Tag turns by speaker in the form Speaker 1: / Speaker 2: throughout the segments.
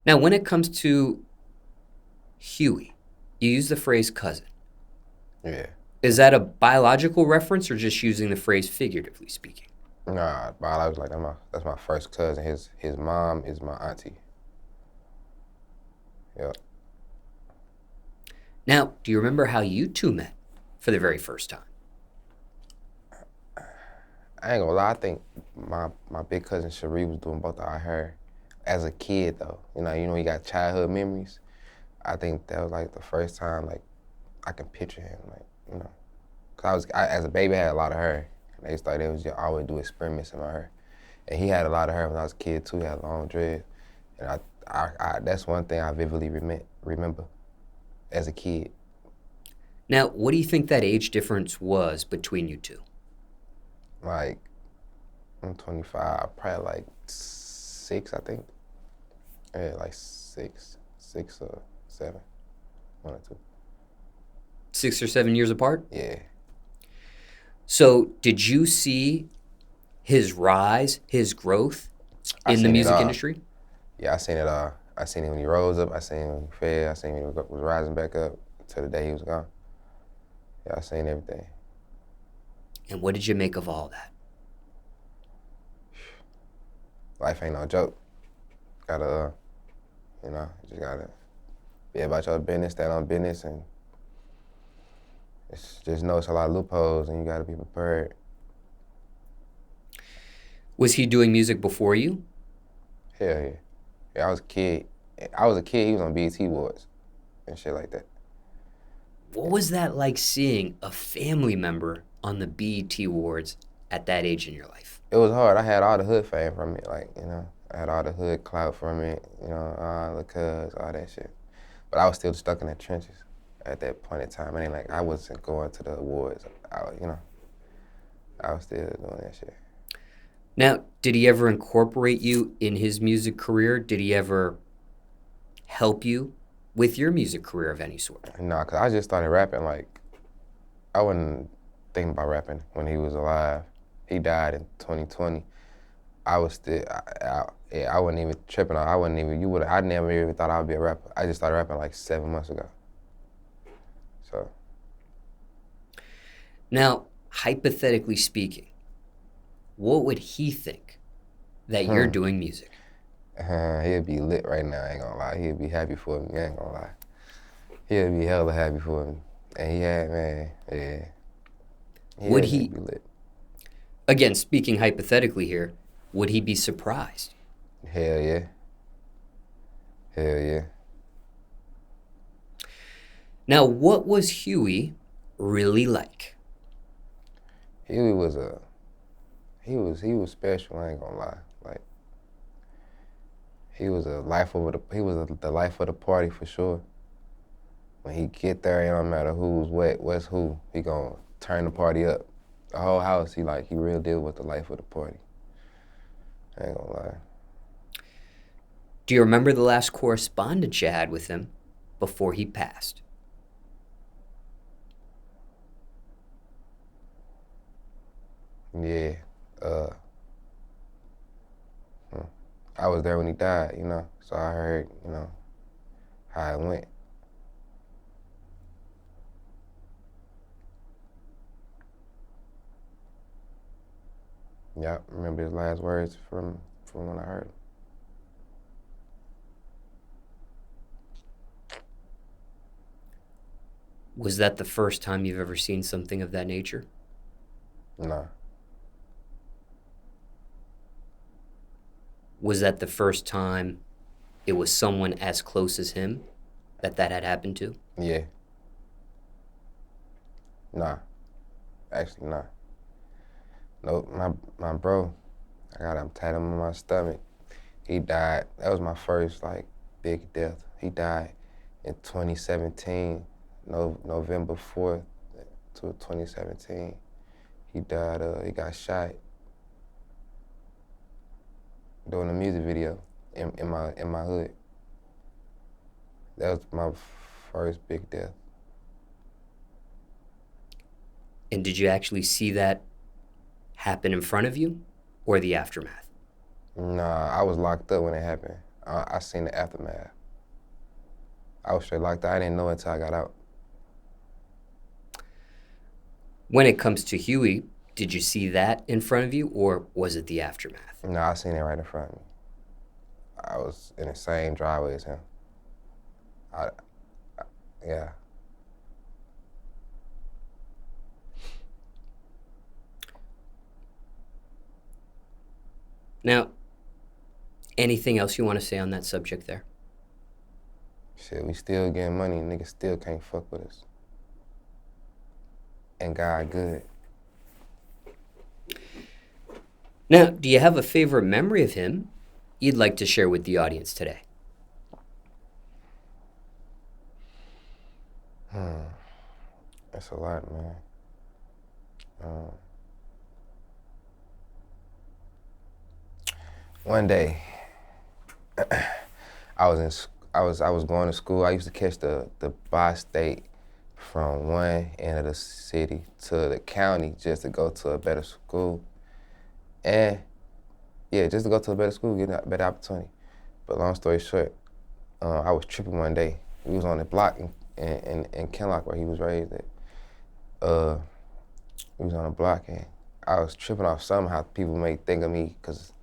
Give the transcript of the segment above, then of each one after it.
Speaker 1: Now, when it comes to Huey, you use the phrase cousin.
Speaker 2: Yeah.
Speaker 1: Is that a biological reference or just using the phrase figuratively speaking?
Speaker 2: Nah, but I was like, that's my first cousin. His mom is my auntie. Yep.
Speaker 1: Now, do you remember how you two met for the very first time?
Speaker 2: I ain't gonna lie, I think my big cousin Cherie was doing both of our hair as a kid though. You got childhood memories. I think that was like the first time like I can picture him, like, cause as a baby I had a lot of hair. And they was just always do experiments in my hair. And he had a lot of hair when I was a kid too. He had long dreads. And that's one thing I vividly remember as a kid.
Speaker 1: Now, what do you think that age difference was between you two?
Speaker 2: Like, I'm 25, probably like 6, I think. Yeah, like 6 or 7, 1 or 2.
Speaker 1: 6 or 7 years apart?
Speaker 2: Yeah.
Speaker 1: So, did you see his rise, his growth
Speaker 2: I
Speaker 1: in the
Speaker 2: seen it
Speaker 1: music
Speaker 2: all.
Speaker 1: industry?
Speaker 2: Yeah, I seen it all. I seen it when he rose up. I seen it when he fell. I seen when he was rising back up to the day he was gone. Yeah, I seen everything.
Speaker 1: And what did you make of all that?
Speaker 2: Life ain't no joke. Gotta, just gotta be about your business, stand on business, and just know it's a lot of loopholes, and you gotta be prepared.
Speaker 1: Was he doing music before you?
Speaker 2: Hell yeah. Yeah, I was a kid. He was on BET Awards and shit like that.
Speaker 1: What was that like seeing a family member on the BET Awards at that age in your life?
Speaker 2: It was hard. I had all the hood fame from it, like, I had all the hood clout from it, all the cuz, all that shit. But I was still stuck in the trenches at that point in time. It ain't like I wasn't going to the awards. I was still doing that shit.
Speaker 1: Now, did he ever incorporate you in his music career? Did he ever help you with your music career of any sort?
Speaker 2: Nah, cause I just started rapping, like, I wasn't thinking about rapping when he was alive. He died in 2020. I was still, I wasn't even tripping. I never even thought I would be a rapper. I just started rapping like 7 months ago. So.
Speaker 1: Now, hypothetically speaking, what would he think that you're doing music?
Speaker 2: He'd be lit right now, I ain't gonna lie. He'd be happy for me, I ain't gonna lie. He'd be hella happy for me. And yeah.
Speaker 1: Would
Speaker 2: He'd
Speaker 1: he,
Speaker 2: be lit.
Speaker 1: again, speaking hypothetically here, would he be surprised?
Speaker 2: Hell yeah. Hell yeah.
Speaker 1: Now, what was Huey really like?
Speaker 2: Huey was he was special, I ain't gonna lie. Like, he was the life of the party for sure. When he get there, it don't matter who's what's who, he gonna turn the party up. The whole house, he real deal with the life of the party. I ain't gonna lie.
Speaker 1: Do you remember the last correspondence you had with him before he passed?
Speaker 2: Yeah. I was there when he died, so I heard, how it went. Yeah, I remember his last words from when I heard him.
Speaker 1: Was that the first time you've ever seen something of that nature?
Speaker 2: Nah.
Speaker 1: Was that the first time it was someone as close as him that had happened to?
Speaker 2: Yeah. Nah. Actually, nah. Nope, my bro, I got him tattooed on my stomach. He died. That was my first, big death. He died in 2017, November 4th to 2017. He died, he got shot doing a music video in my hood. That was my first big death.
Speaker 1: And did you actually see that happen in front of you or the aftermath?
Speaker 2: Nah, I was locked up when it happened. I seen the aftermath. I was straight locked out. I didn't know until I got out.
Speaker 1: When it comes to Huey, did you see that in front of you, or was it the aftermath?
Speaker 2: No, I seen it right in front of me. I was in the same driveway as him. I yeah.
Speaker 1: Now, anything else you want to say on that subject there?
Speaker 2: Shit, we still getting money. Niggas still can't fuck with us. And God good.
Speaker 1: Now, do you have a favorite memory of him you'd like to share with the audience today?
Speaker 2: That's a lot, man. One day, I was going to school. I used to catch the bi-state from one end of the city to the county just to go to a better school. And yeah, just to go to a better school, get a better opportunity. But long story short, I was tripping one day. We was on the block in Kenlock where he was raised at. We was on the block and I was tripping off somehow people may think of me because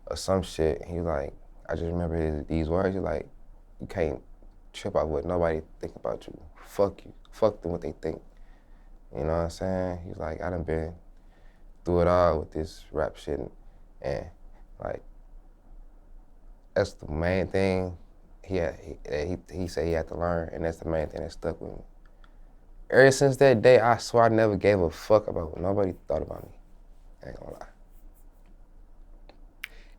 Speaker 2: of some shit. He was like, I just remember these words. You're like, you can't trip out what nobody think about you. Fuck you. Fuck them what they think. You know what I'm saying? He's like, I done been through it all with this rap shit and like, that's the main thing he said he had to learn, and that's the main thing that stuck with me. Ever since that day, I swear I never gave a fuck about what nobody thought about me. I ain't gonna lie.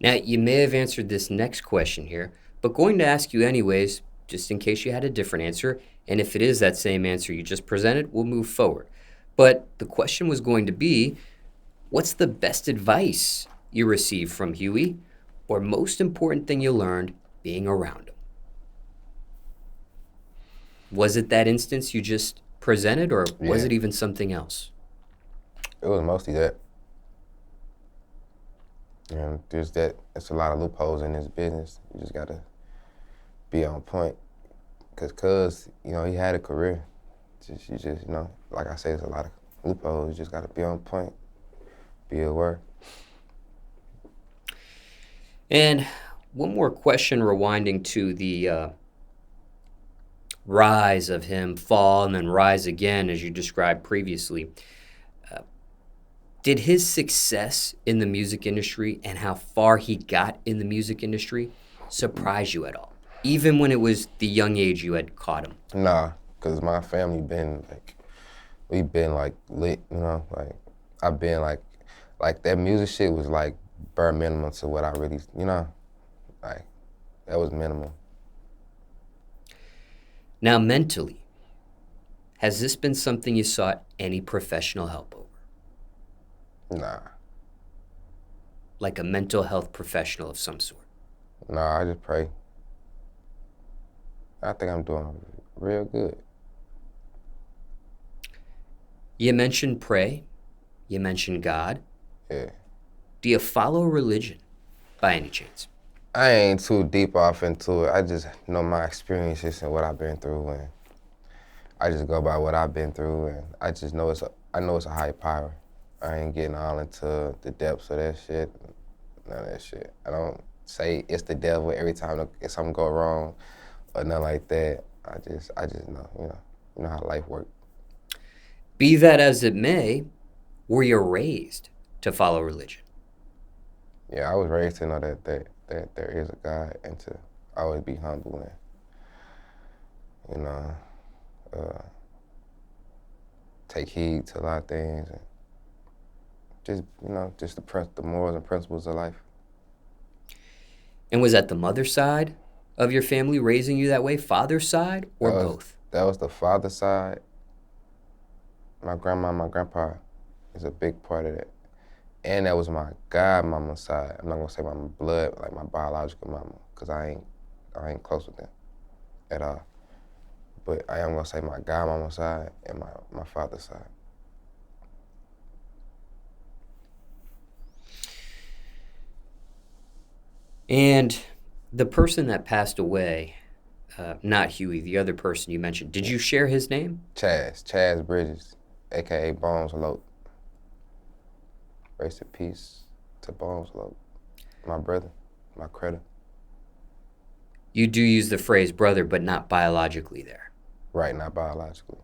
Speaker 1: Now, you may have answered this next question here, but going to ask you anyways, just in case you had a different answer, and if it is that same answer you just presented, we'll move forward. But the question was going to be, what's the best advice you received from Huey, or most important thing you learned being around him? Was it that instance you just presented, or was it even something else?
Speaker 2: It was mostly that. And there's that, it's a lot of loopholes in this business. You just gotta be on point. Cause you know, he had a career. You just, you know, like I say, there's a lot of loopholes. You just gotta be on point, be aware.
Speaker 1: And one more question, rewinding to the rise of him, fall, and then rise again, as you described previously. Did his success in the music industry and how far he got in the music industry surprise you at all? Even when it was the young age you had caught him?
Speaker 2: Nah, cause my family been we been lit, you know, I've been like that music shit was like bare minimum to what I really, you know, like that was minimal.
Speaker 1: Now, mentally, has this been something you sought any professional help over?
Speaker 2: Nah.
Speaker 1: Like a mental health professional of some sort?
Speaker 2: Nah, I just pray. I think I'm doing real good.
Speaker 1: You mentioned pray. You mentioned God.
Speaker 2: Yeah.
Speaker 1: Do you follow religion by any chance?
Speaker 2: I ain't too deep off into it. I just know my experiences and what I've been through, and I just go by what I've been through, and I just know I know it's a high power. I ain't getting all into the depths of that shit, none of that shit. I don't say it's the devil every time something go wrong or nothing like that. I just know, you know how life works.
Speaker 1: Be that as it may, were you raised to follow religion?
Speaker 2: Yeah, I was raised to know that there is a God and to always be humble and, you know, take heed to a lot of things and just, you know, just the morals and principles of life.
Speaker 1: And was that the mother's side of your family raising you that way, father's side, or both?
Speaker 2: That was the father's side. My grandma, my grandpa is a big part of that. And that was my godmama's side. I'm not gonna say my blood, like my biological mama, because I ain't close with them at all. But I am gonna say my godmama's side and my father's side.
Speaker 1: And The person that passed away, not Huey, the other person you mentioned, did you share his name?
Speaker 2: Chaz Bridges, aka Bones Loke. Rest in peace to Bones Loke, my brother, my credit.
Speaker 1: You do use the phrase brother, but not biologically there.
Speaker 2: Right, not biologically.